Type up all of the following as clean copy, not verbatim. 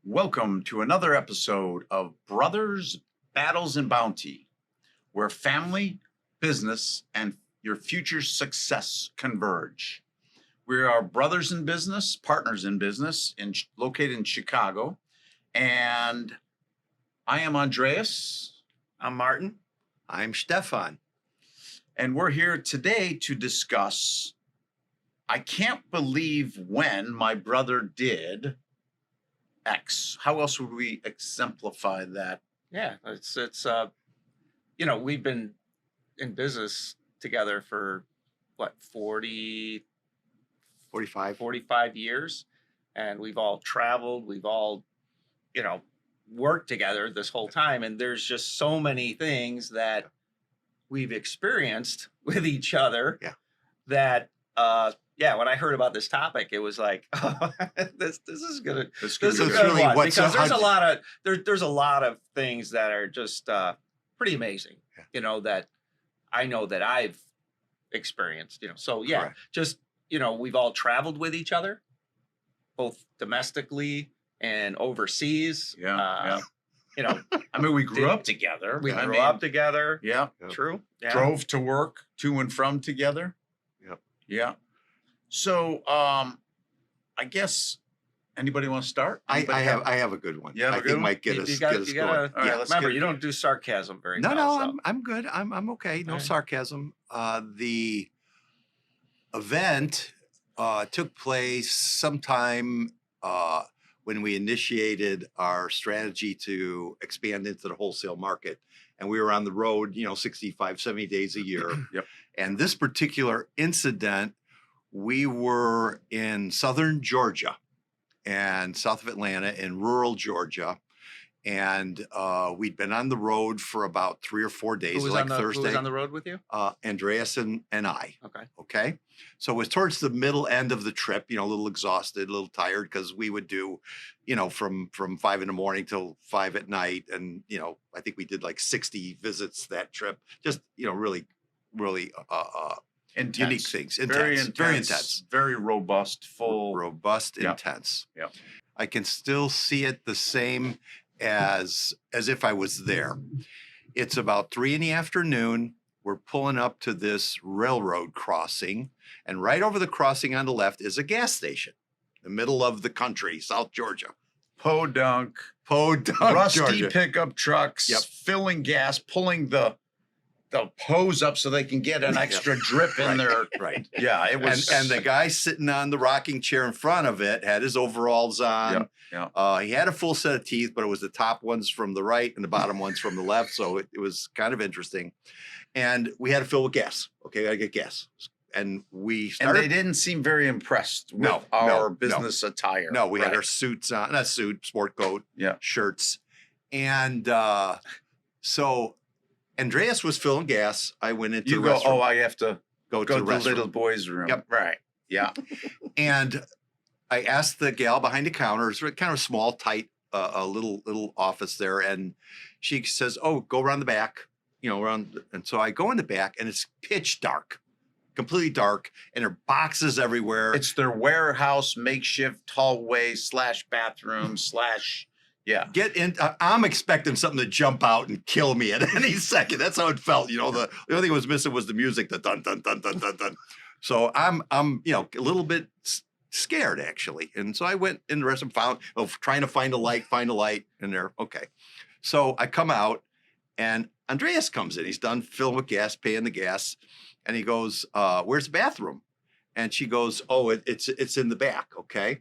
Welcome to another episode of Brothers, Battles, and Bounty, where family, business, and your future success converge. We are brothers in business, partners in business, located in Chicago. And I am Andreas. I'm Martin. I'm Stefan. And we're here today to discuss, I can't believe when my brother did X. How else would we exemplify that? Yeah, it's we've been in business together for what 45 years, and we've all traveled, we've all worked together this whole time, and there's just so many things that we've experienced with each other that when I heard about this topic, it was like, oh, this is gonna this is really one, because there's a lot of things that are just pretty amazing, that I know that I've experienced, So Correct. We've all traveled with each other, both domestically and overseas. I mean, we grew up together. We grew up together. Yeah. True. Yeah. Drove to work to and from together. Yep. Yeah. So, I guess anybody want to start? I have a good one. Yeah, I think might get us going. All right, let's remember, you don't do sarcasm very well. No, I'm good. I'm okay. No sarcasm. The event took place sometime when we initiated our strategy to expand into the wholesale market. And we were on the road, 65, 70 days a year. Yep. And this particular incident, we were in southern Georgia and south of Atlanta in rural Georgia. And we'd been on the road for about 3 or 4 days, Thursday. Who was on the road with you? Andreas and I. Okay. So it was towards the middle end of the trip, a little exhausted, a little tired, because we would do, from 5 in the morning till 5 at night. And, I think we did like 60 visits that trip. Just, really Intense. unique things. Very intense. Very robust, full. Robust, Yeah. intense. Yeah. I can still see it the same as if I was there. It's about 3 p.m. We're pulling up to this railroad crossing, and right over the crossing on the left is a gas station, the middle of the country, South Georgia. Podunk, Rusty Georgia. Pickup trucks, filling gas, pulling the hose up so they can get an extra drip in there. Right. Yeah, it was. And the guy sitting on the rocking chair in front of it had his overalls on. Yeah. He had a full set of teeth, but it was the top ones from the right and the bottom ones from the left. So it was kind of interesting. And we had to fill with gas. Okay, I get gas. And we started. And they didn't seem very impressed with our business attire. No, we had our suits on, not suit, sport coat, shirts. And so Andreas was filling gas. I went into the restroom. I have to go to the little boy's room. Yep. Right. Yeah. And I asked the gal behind the counter, it's kind of small, tight, a little office there. And she says, "Oh, go around the back, around." And so I go in the back, and it's pitch dark, completely dark. And there are boxes everywhere. It's their warehouse, makeshift hallway / bathroom / Yeah. Get in. I'm expecting something to jump out and kill me at any second. That's how it felt. The only thing that was missing was the music, the dun dun dun dun dun dun. So I'm a little bit scared actually. And so I went in the restroom, trying to find a light, and there. Okay. So I come out, and Andreas comes in. He's done filling with gas, paying the gas, and he goes, "Where's the bathroom?" And she goes, "Oh, it's in the back." Okay.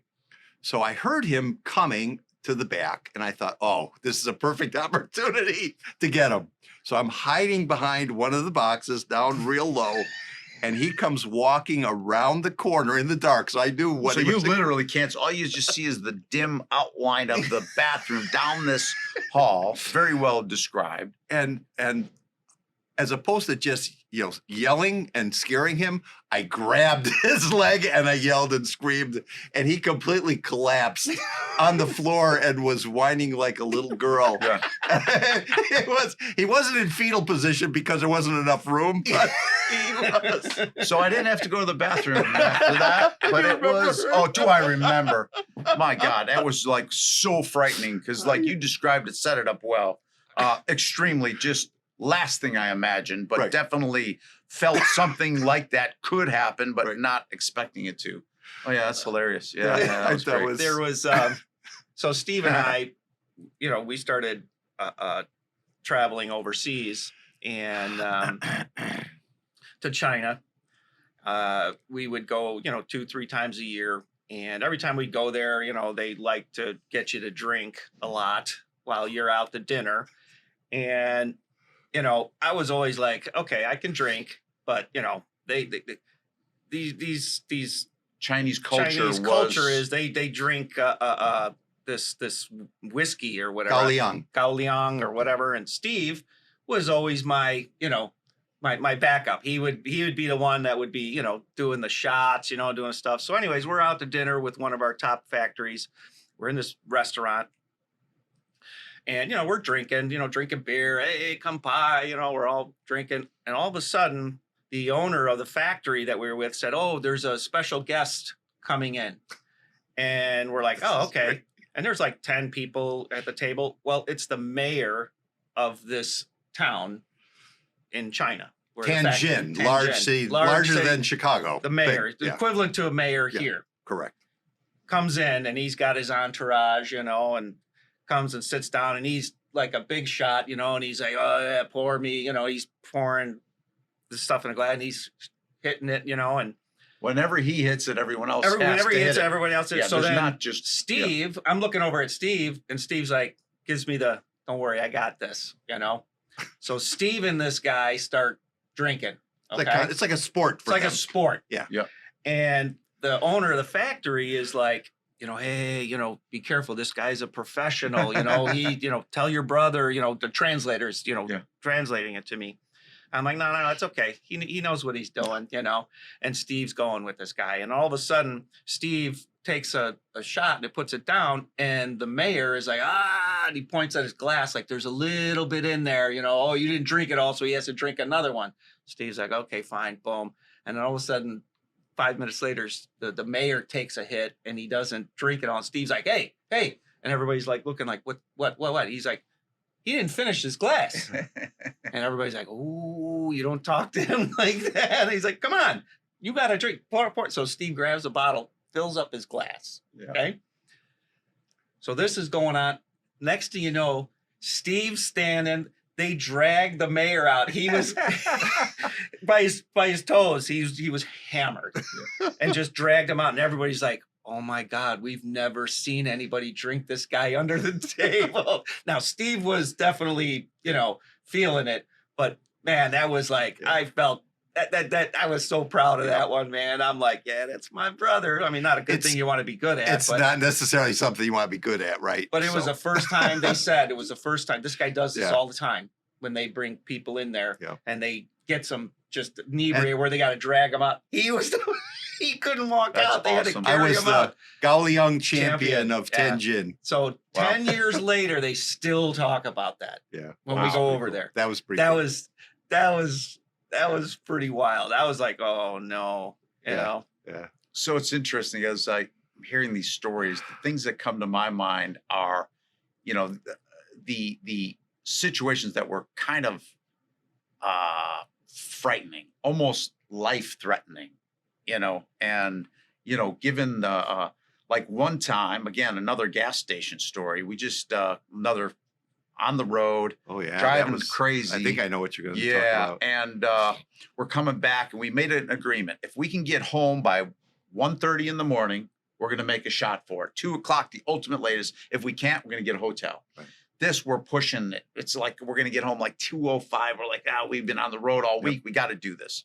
So I heard him coming to the back, and I thought, oh, this is a perfect opportunity to get him. So I'm hiding behind one of the boxes down real low, and he comes walking around the corner in the dark. So I knew what So you literally can't. All you just see is the dim outline of the bathroom down this hall. Very well described. And as opposed to just, yelling and scaring him, I grabbed his leg and I yelled and screamed, and he completely collapsed on the floor and was whining like a little girl. Yeah. He wasn't in fetal position because there wasn't enough room, but he was. So I didn't have to go to the bathroom after that, but it was, do I remember? My God, that was like so frightening because like you described it, set it up well. Extremely just last thing I imagined, but Right. definitely felt something like that could happen, but Right. not expecting it to. Oh yeah, that's hilarious. Yeah, Yeah, that was great. There was so Steve and I, we started traveling overseas and to China. We would go, 2-3 times a year, and every time we'd go there, they like to get you to drink a lot while you're out to dinner. And I was always like, okay, I can drink, but these Chinese culture is they drink this whiskey or whatever, Gaoliang or whatever. And Steve was always my my backup. He would be the one that would be doing the shots, doing stuff. So anyways, we're out to dinner with one of our top factories. We're in this restaurant. And, we're drinking beer. Hey, come by, we're all drinking. And all of a sudden, the owner of the factory that we were with said, oh, there's a special guest coming in. And we're like, oh, okay. And there's like 10 people at the table. Well, it's the mayor of this town in China. Tianjin, large city, larger than Chicago. The mayor, Big, equivalent to a mayor here. Correct. Comes in and he's got his entourage, and comes and sits down and he's like a big shot, and he's like, oh yeah, pour me, he's pouring the stuff in a glass and he's hitting it, and whenever he hits it, everyone else has whenever to he hits hit it, it. everyone else hits. Yeah, so there's then not just Steve, I'm looking over at Steve and Steve's like, gives me the, don't worry, I got this, So Steve and this guy start drinking. Okay. It's like a sport. It's like a sport. Yeah. Yeah. And the owner of the factory is like, hey, be careful. This guy's a professional. He, tell your brother, the translators, translating it to me. I'm like, no, it's okay. He knows what he's doing, And Steve's going with this guy. And all of a sudden, Steve takes a shot and it puts it down. And the mayor is like, and he points at his glass like there's a little bit in there, oh, you didn't drink it all, so he has to drink another one. Steve's like, okay, fine, boom. And then all of a sudden, 5 minutes later, the mayor takes a hit and he doesn't drink it all. And Steve's like, hey. And everybody's like looking like, what? He's like, he didn't finish his glass. And everybody's like, ooh, you don't talk to him like that. And he's like, come on, you got to drink. Pour. So Steve grabs a bottle, fills up his glass. Yeah. Okay. So this is going on. Next thing you know, Steve's standing. They dragged the mayor out. He was by his toes. He was hammered and just dragged him out. And everybody's like, oh my God, we've never seen anybody drink this guy under the table. Now, Steve was definitely, feeling it. But man, that was like, I felt that I was so proud of that one, man. I'm like, yeah, that's my brother. I mean, not a good thing you want to be good at. It's not necessarily something you want to be good at, right? But it was the first time they said it was the first time. This guy does this Yeah. all the time when they bring people in there Yeah. and they get some just inebriated where they got to drag him out. He couldn't walk That's out. They had to awesome. I carry was him the out. Gaoliang champion of Yeah. Tianjin. So 10 years later, they still talk about that Yeah. when we Wow. go over there. That was pretty That cool. was pretty wild. I was like, oh no, you Yeah. know. Yeah. So it's interesting as I'm hearing these stories, the things that come to my mind are, the situations that were kind of frightening, almost life-threatening, and, given the, like one time, again, another gas station story, we just, another on the road, Oh yeah. driving that was crazy. I think I know what you're going to talk Yeah, about. and we're coming back, and we made an agreement. If we can get home by 1:30 in the morning, we're going to make a shot for it. 2:00, the ultimate latest. If we can't, we're going to get a hotel. Right. This, we're pushing it. It's like we're going to get home like 2:05. We're like, we've been on the road all week. We got to do this.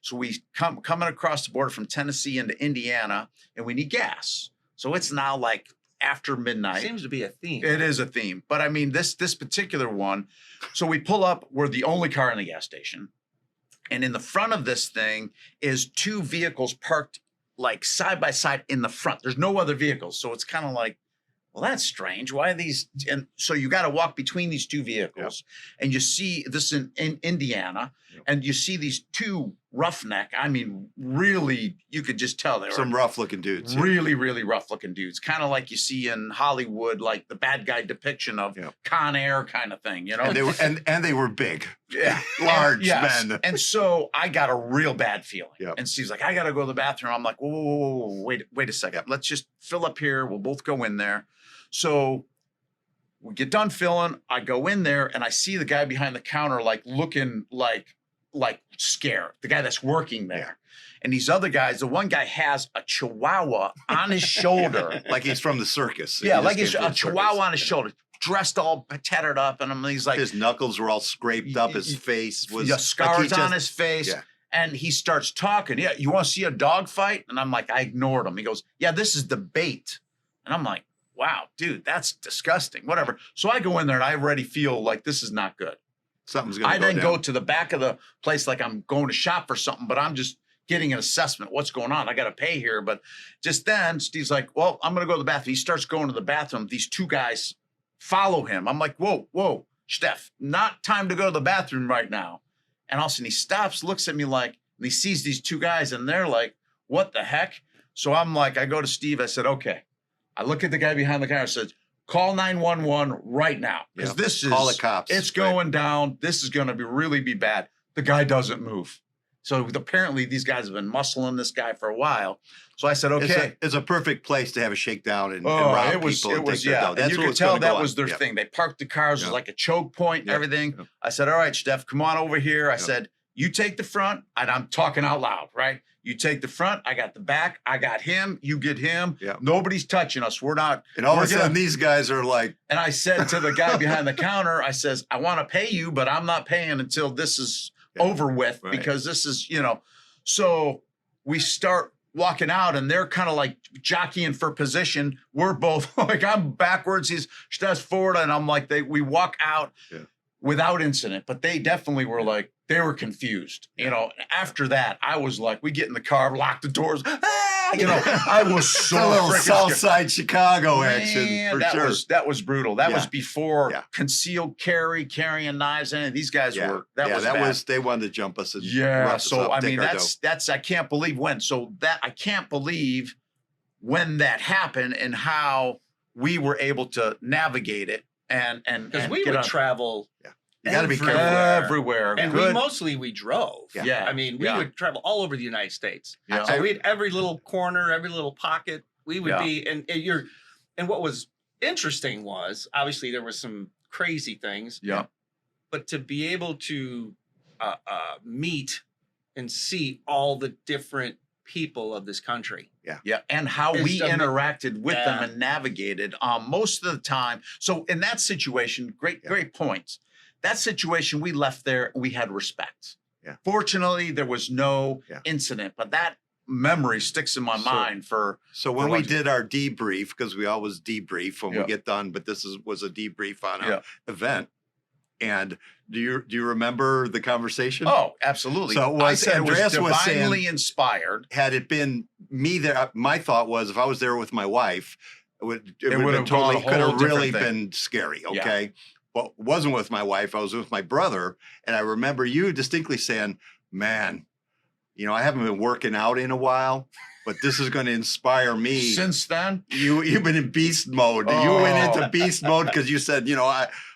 So we coming across the border from Tennessee into Indiana, and we need gas. So it's now like after midnight. Seems to be a theme. It is a theme. But I mean, this particular one, so we pull up, we're the only car in the gas station. And in the front of this thing is 2 vehicles parked like side by side in the front. There's no other vehicles. So it's kind of like, well, that's strange. Why are these? And so you got to walk between these 2 vehicles, and you see this in Indiana, and you see these 2 roughneck. I mean, really, you could just tell they were Some rough looking dudes. really, really rough looking dudes, kind of like you see in Hollywood, like the bad guy depiction of Con Air kind of thing, you know. And they were and they were big, Yeah, large yes. men. And so I got a real bad feeling. Yep. And Steve's like, I got to go to the bathroom. I'm like, whoa, wait a second. Let's just fill up here. We'll both go in there. So we get done filling. I go in there and I see the guy behind the counter, like looking like scared. The guy that's working there. And these other guys, the one guy has a chihuahua on his shoulder. Like he's from the circus. Yeah, He like just he's came from a the circus. chihuahua on his shoulder, dressed all tattered up. And he's like, His knuckles were all scraped up. His face was scars like on his face. Yeah. And he starts talking. Yeah, you want to see a dog fight? And I'm like, I ignored him. He goes, yeah, this is the bait. And I'm like, wow, dude, that's disgusting. Whatever. So I go in there and I already feel like this is not good. Something's going to I go then down. go to the back of the place like I'm going to shop for something, but I'm just getting an assessment. What's going on? I got to pay here. But just then, Steve's like, well, I'm going to go to the bathroom. He starts going to the bathroom. These 2 guys follow him. I'm like, whoa, Steph, not time to go to the bathroom right now. And all of a sudden he stops, looks at me like, and he sees these 2 guys and they're like, what the heck? So I'm like, I go to Steve. I said, okay. I look at the guy behind the counter and says, call 911 right now. Because this is, call the cops. It's going down. This is going to really be bad. The guy doesn't move. So apparently these guys have been muscling this guy for a while. So I said, okay. It's a perfect place to have a shakedown and rob people and take their dough. And That's you what could was tell gonna go that on. was their thing. They parked the cars. It was like a choke point, everything. Yeah. I said, all right, Steph, come on over here. I said, you take the front. And I'm talking out loud, right? You take the front. I got the back. I got him. You get him. Yeah. Nobody's touching us. We're not. And all of we're a sudden, gonna- these guys are like, And I said to the guy behind the counter, I says, I want to pay you, but I'm not paying until this is over with because this is, so we start walking out and they're kind of like jockeying for position. We're both like, I'm backwards. Steph's forward. And I'm like, we walk out without incident, but they definitely were like, they were confused. After that, I was like, we get in the car, lock the doors. I was so a little freaking South scared. Side Chicago action Man, for that sure. was brutal. That was before concealed carrying knives. And these guys were. That was bad. They wanted to jump us. And Yeah. rough us So up, I take mean, our dough. that's I can't believe when. So that I can't believe when that happened and how we were able to navigate it and because we would travel. You got to be careful. everywhere. And we drove. Yeah. I mean, we would travel all over the United States. Yeah. So we had every little corner, every little pocket. We would be, and what was interesting was obviously there was some crazy things. Yeah. But to be able to meet and see all the different people of this country. Yeah, and how It's we amazing. interacted with them and navigated. Most of the time, so in that situation, great points. That situation, we left there, we had respect. Yeah. Fortunately, there was no incident, but that memory sticks in my mind for. So when we did our debrief, because we always debrief when we get done, but this was a debrief on an event. And do you remember the conversation? Oh, absolutely. So it was, I said Andreas it was was saying, divinely inspired. Had it been me there, my thought was if I was there with my wife, it would have would been have gone totally a could whole have really different thing. been scary. Okay. Well, wasn't with my wife. I was with my brother. And I remember you distinctly saying, man, I haven't been working out in a while, but this is going to inspire me. Since then, You've been in beast mode. You went into beast mode because you said,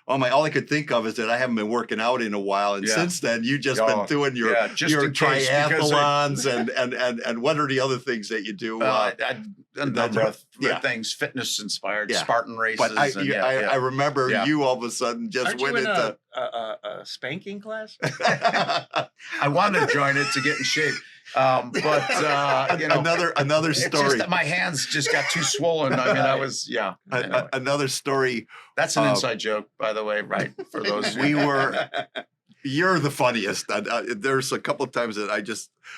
all I could think of is that I haven't been working out in a while, and since then you've just been doing your triathlons and what are the other things that you do? a number of things, fitness inspired, Spartan races. But I remember you all of a sudden just Aren't went you in into a spanking class. I wanted to join it to get in shape. But another it's story. just that my hands just got too swollen. I mean, I was another story. That's an inside joke, by the way, right? For those We were You're the funniest. There's a couple of times that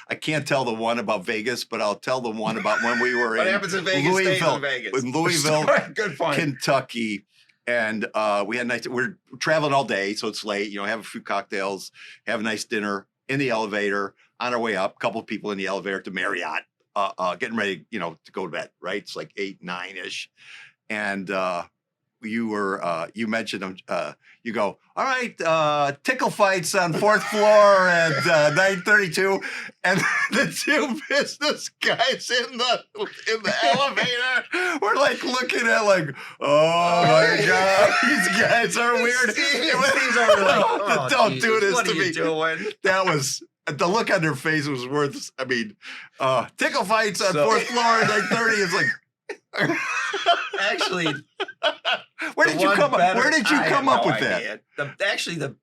I can't tell the one about Vegas, but I'll tell the one about when we were What in happens in Vegas stays Louisville, in Vegas. in Louisville, Good point. Kentucky. And we had we're traveling all day, so it's late, have a few cocktails, have a nice dinner in the elevator on our way up, a couple of people in the elevator to Marriott, getting ready, to go to bed, right? It's like 8, 9-ish. And you mentioned them, you go, all right, tickle fights on 4th floor at 9:32. And the 2 business guys in the elevator were like looking at like, oh my God, these guys are weird. Steve's over like, oh, Don't Jesus, do this what to are me. you doing? That was the look on their face was worth. I mean, tickle fights on 4th floor at 9:30 is like. Actually, Where did you come up with that?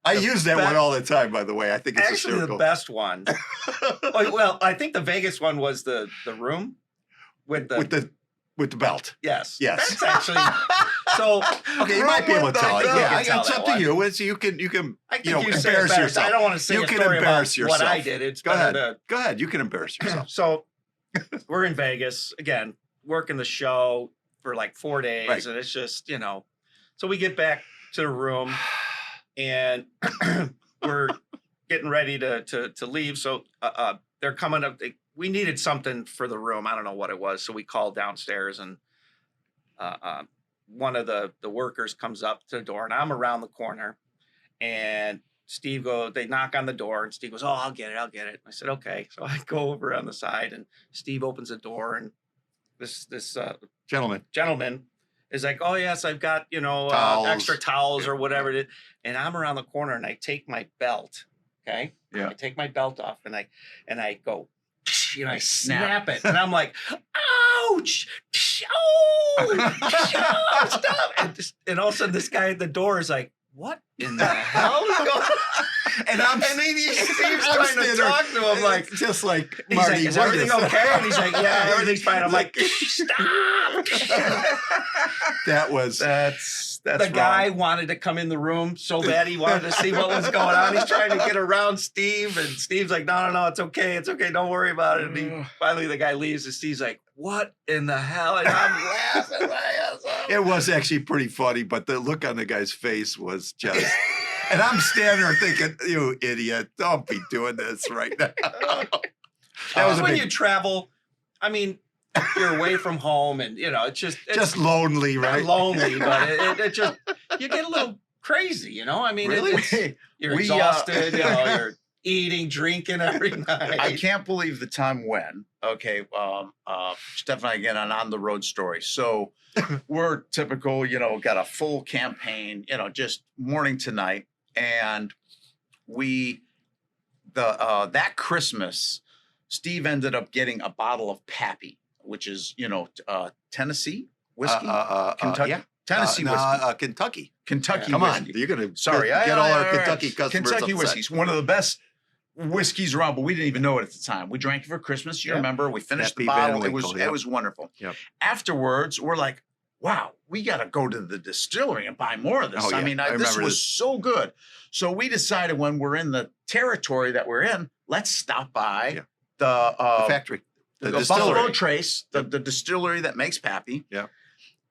I use that one all the time, by the way. I think it's actually hysterical. the best one. Well, I think the Vegas one was the room with the belt. yes. Yes. That's actually so. Okay, you might be able to tell it. Yeah, it's up to one. you. It's you can I think you say it embarrass better. yourself. I don't want to say You a can story embarrass about what I yourself. did. It's Go better ahead. Go ahead. You can embarrass yourself. So we're in Vegas again, working the show for like 4 days, Right. and it's just So we get back to the room, and we're getting ready to leave. So they're coming up. We needed something for the room. I don't know what it was. So we called downstairs, and one of the workers comes up to the door, and I'm around the corner, and Steve they knock on the door, and Steve goes, oh, I'll get it. I said, okay. So I go over on the side, and Steve opens the door, and this gentleman is like, oh yes, I've got, Towels. extra towels or whatever it is. And I'm around the corner, and I take my belt. Okay. Yeah. I take my belt off, and I go, I snap it. And I'm like, ouch. Oh, stop. And all of a sudden this guy at the door is like, what in the hell is going on? And then Steve's trying to talk to him like, just like he's Marty. like, is everything okay? And he's like, yeah, everything's fine. I'm like, stop. That was That's The wrong. guy wanted to come in the room so bad he wanted to see what was going on. He's trying to get around Steve, and Steve's like, no, it's okay, don't worry about it. And finally the guy leaves, and Steve's like, what in the hell? And I'm laughing my ass off. It was actually pretty funny, but the look on the guy's face was just. And I'm standing there thinking, you idiot, don't be doing this right now. That was when you travel, I mean, you're away from home, and it's just lonely, right? Lonely, but it just you get a little crazy, I mean, Really? you're We, exhausted, you're eating, drinking every night. I can't believe the time when. Okay, Stefan again on the road story. So we're typical, got a full campaign, just morning to night, and that Christmas, Steve ended up getting a bottle of Pappy, which is Tennessee whiskey, Kentucky, yeah. Tennessee whiskey, Kentucky. Kentucky Come whiskey. on, you're gonna Sorry, get all our Kentucky customers Kentucky upset. whiskey's one of the best whiskeys around, but we didn't even know it at the time. We drank it for Christmas. You remember? We finished Happy the bottle. Van Winkle, It was wonderful. Yep. Afterwards, we're like, wow, we got to go to the distillery and buy more of this. Oh, yeah. I mean, I this remember was this. so good. So we decided when we're in the territory that we're in, let's stop by The the factory, the Buffalo distillery. Trace, the distillery that makes Pappy. Yeah.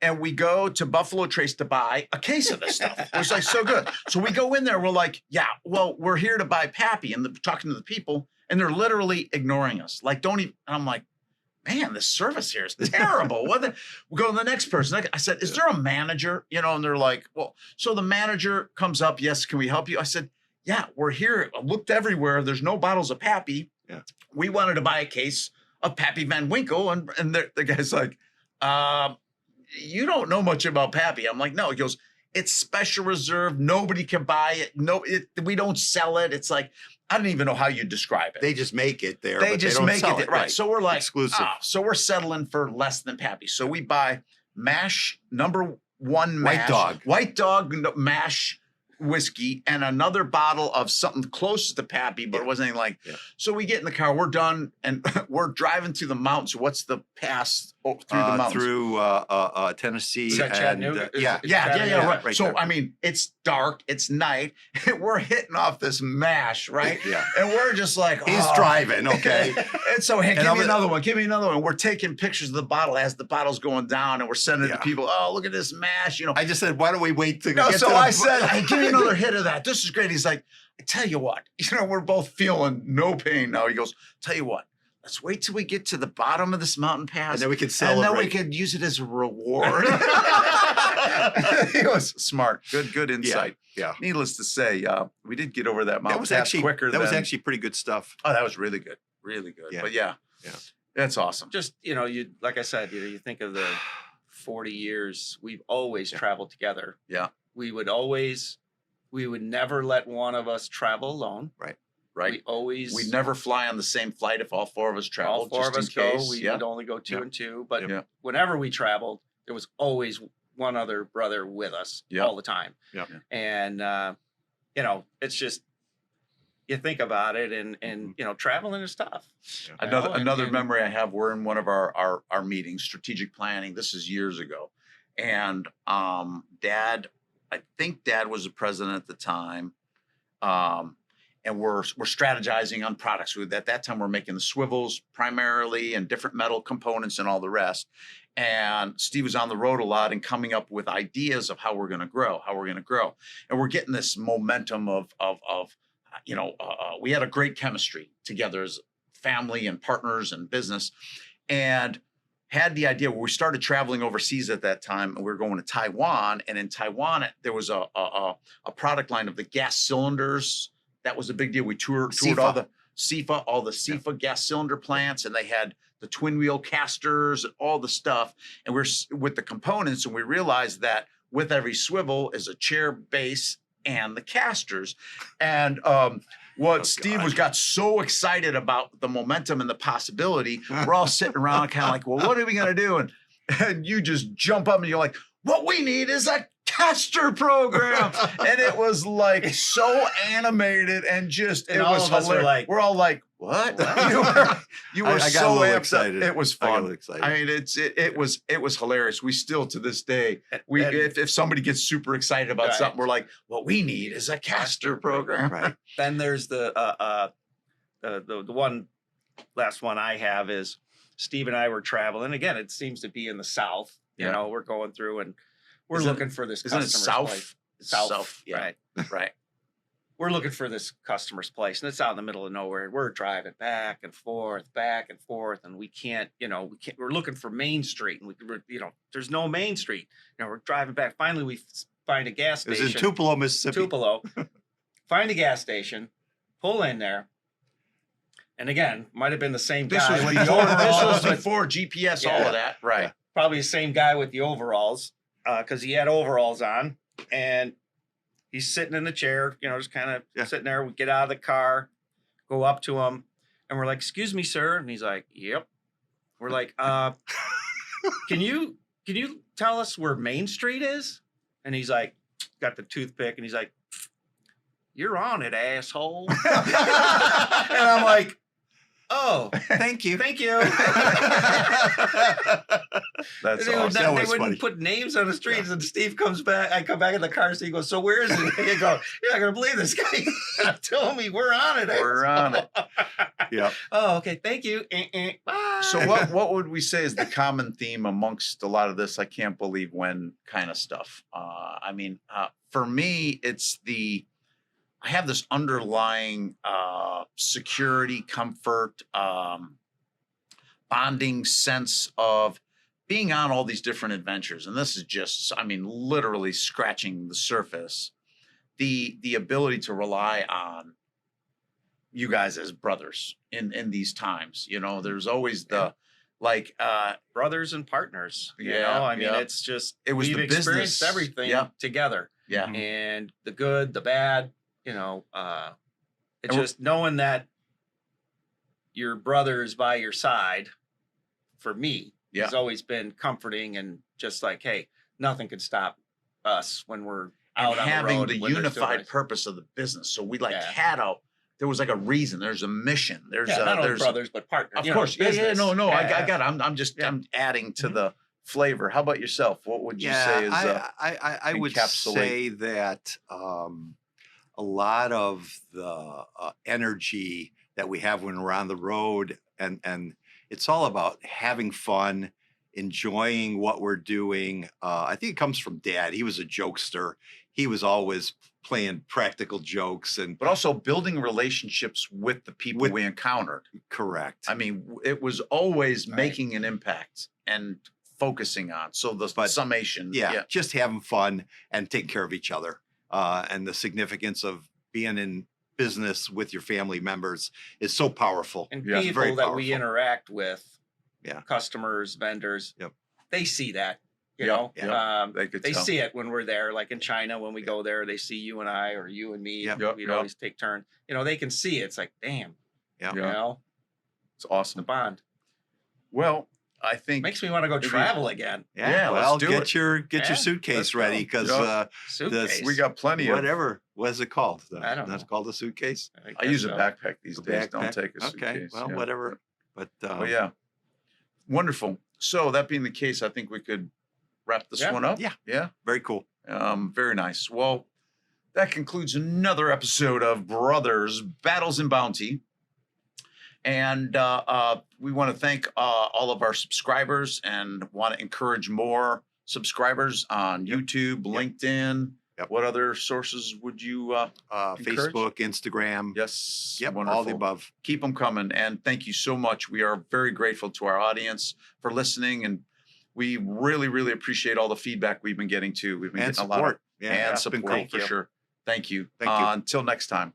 And we go to Buffalo Trace to buy a case of this stuff. It was like so good. So we go in there. We're like, yeah, well, we're here to buy Pappy, and talking to the people, and they're literally ignoring us. Like, don't even. And I'm like, man, the service here is terrible. We go to the next person. I said, is there a manager? And they're like, well, so the manager comes up. Yes, can we help you? I said, yeah, we're here. I looked everywhere. There's no bottles of Pappy. Yeah. We wanted to buy a case of Pappy Van Winkle, and the guy's like, you don't know much about Pappy. I'm like, no. He goes, it's special reserve. Nobody can buy it. No, we don't sell it. It's like, I don't even know how you describe it. They just make it there. They but just they don't make sell it there. Right. So we're like, exclusive. So we're settling for less than Pappy. So we buy mash number 1 mash. White Dog mash whiskey, and another bottle of something close to Pappy, but it wasn't anything like. Yeah. So we get in the car, we're done, and we're driving through the mountains. What's the pass through the mountains. through Tennessee. Is that and, Chattanooga? Is yeah. it Yeah, Chattanooga? right. right So there. I mean, it's dark, it's night, we're hitting off this mash, right? Yeah. And we're just like, He's oh. driving, okay? And so, hey, And give I'm me gonna- another one. Give me another one. We're taking pictures of the bottle as the bottle's going down, and we're sending it Yeah. to people. Oh, look at this mash, I just said, why don't we wait to No, get so to the I said, hey, give me another hit of that. This is great. He's like, I tell you what, we're both feeling no pain now. He goes, tell you what, let's wait till we get to the bottom of this mountain pass. And then we can and celebrate. then we could use it as a reward. He was smart. Good insight. Yeah. Needless to say, we did get over that mountain That was pass actually quicker that was than- actually pretty good stuff. Oh, that was really good. Really good. Yeah. But yeah. Yeah. That's awesome. Just, you like I said, you think of the 40 years, we've always traveled together. Yeah. We would never let one of us travel alone. Right. We always, We never fly on the same flight if all four of us travel. all four of us just in go. case. We Yeah. would only go two Yeah. and two. But Yeah. whenever we traveled, there was always one other brother with us Yeah. all the time. Yeah. And, it's just, you think about it and traveling is tough. Yeah. Another and- memory I have, we're in one of our meetings, strategic planning. This is years ago. And I think dad was the president at the time. And we're strategizing on products. At that time, we're making the swivels primarily and different metal components and all the rest. And Steve was on the road a lot and coming up with ideas of how we're going to grow. And we're getting this momentum of we had a great chemistry together as family and partners and business, and had the idea where we started traveling overseas at that time, and we were going to Taiwan. And in Taiwan, there was a product line of the gas cylinders. That was a big deal. We toured all the SIFA gas cylinder plants, and they had the twin wheel casters and all the stuff. And we're with the components, and we realized that with every swivel is a chair base and the casters. And Steve got so excited about the momentum and the possibility. We're all sitting around kind of like, well, what are we going to do? And you just jump up and you're like, what we need is a caster program. And it was like so animated and just, And it all was of us were hilarious. like, we're all like, what? you were I got so a little amped excited. up. It was I got a fun. little excited. I mean, it was hilarious. We still to this day, if somebody gets super excited about Right. something, we're like, what we need is a caster program. Right. Then there's the one last one I have is Steve and I were traveling. Again, it seems to be in the South. Yeah. We're going through and we're Isn't- looking for this Isn't it customer's South? place. South, Yeah. right. Right. We're looking for this customer's place, and it's out in the middle of nowhere. We're driving back and forth, and we can't. We're looking for Main Street, and there's no Main Street. We're driving back. Finally, we find a gas It was station. in Tupelo, Mississippi. Tupelo. Find a gas station, pull in there, and again, might have been the same This guy was with the before, overalls. but before GPS, all Yeah. of that. Right. probably the same guy with the overalls, because he had overalls on, and he's sitting in the chair, just kind of Yeah. sitting there. We get out of the car, go up to him, and we're like, "Excuse me, sir," and he's like, "Yep." We're like, can you tell us where Main Street is?" And he's like, got the toothpick, and he's like, "You're on it, asshole." And I'm like, "Oh, Thank you. thank you." That's They, awesome. That they was wouldn't funny. put names on the streets, and Steve comes back. I come back in the car, so he goes, "So where is it?" And you go, "You're not gonna believe this guy told me we're on it." We're on it. Yeah. Oh, okay, thank you. Bye. So what would we say is the common theme amongst a lot of this? I can't believe when kind of stuff. For me, I have this underlying security, comfort, bonding sense of being on all these different adventures. And this is just, literally scratching the surface. The ability to rely on you guys as brothers in these times. There's always brothers and partners. Yeah, yeah. It's just It was we've the experienced business. everything Yeah. together, yeah. Mhm. and the good, the bad. It's And just knowing that your brother is by your side. For me, Yeah. has always been comforting, and just like, hey, nothing could stop us when we're And out on having the road. the when there's unified doing- purpose of the business. So we Yeah. had there was like a reason. There's a mission. There's Yeah, not only there's brothers but partners. of you know, course. Yeah, business. no, Yeah, I yeah. got it. I'm just I'm adding to the flavor. How about yourself? What would you say is I would encapsulate? say that a lot of the energy that we have when we're on the road, and it's all about having fun, enjoying what we're doing. I think it comes from Dad. He was a jokester. He was always playing practical jokes, and but also building relationships with the people With- we encountered. correct. I mean, it was always Right. making an impact and focusing on. So the But, summation, yeah, just having fun and taking care of each other. And the significance of being in business with your family members is so powerful. And Yeah. people Very that we powerful. interact with, Yeah. customers, vendors, Yep. they see that. You Yep, know, yep. They could they tell. see it when we're there. Like in China, when we go there, they see you and I, or you and me. Yep. Yep, We'd yep. always take turns. You know, they can see it. It's like, damn, Yeah. you Yeah. know, It's the awesome. bond Well, I think makes me want to go maybe- travel again. Yeah, let's well, do get it. your Yeah, suitcase let's go. ready because Yeah. Suitcase. we got plenty of. whatever. What is it called? I don't That's know. called a suitcase. I use a guess so. backpack these A days. Don't backpack? take a suitcase. Okay, well, yeah. whatever. But Oh yeah, wonderful. So that being the case, I think we could wrap this Yeah. one up. Yeah. Yeah. very cool. Very nice. Well, that concludes another episode of Brothers Battles and Bounty. And we want to thank all of our subscribers and want to encourage more subscribers on YouTube, LinkedIn. Yep. What other sources would you? Encourage? Facebook, Instagram. Yes. Yep, Wonderful. all the above. Keep them coming. And thank you so much. We are very grateful to our audience for listening. And we really, really appreciate all the feedback we've been getting too. We've been And getting a lot of support. Yeah, and it's been support cool. for sure. Thank you. Thank you. Until next time.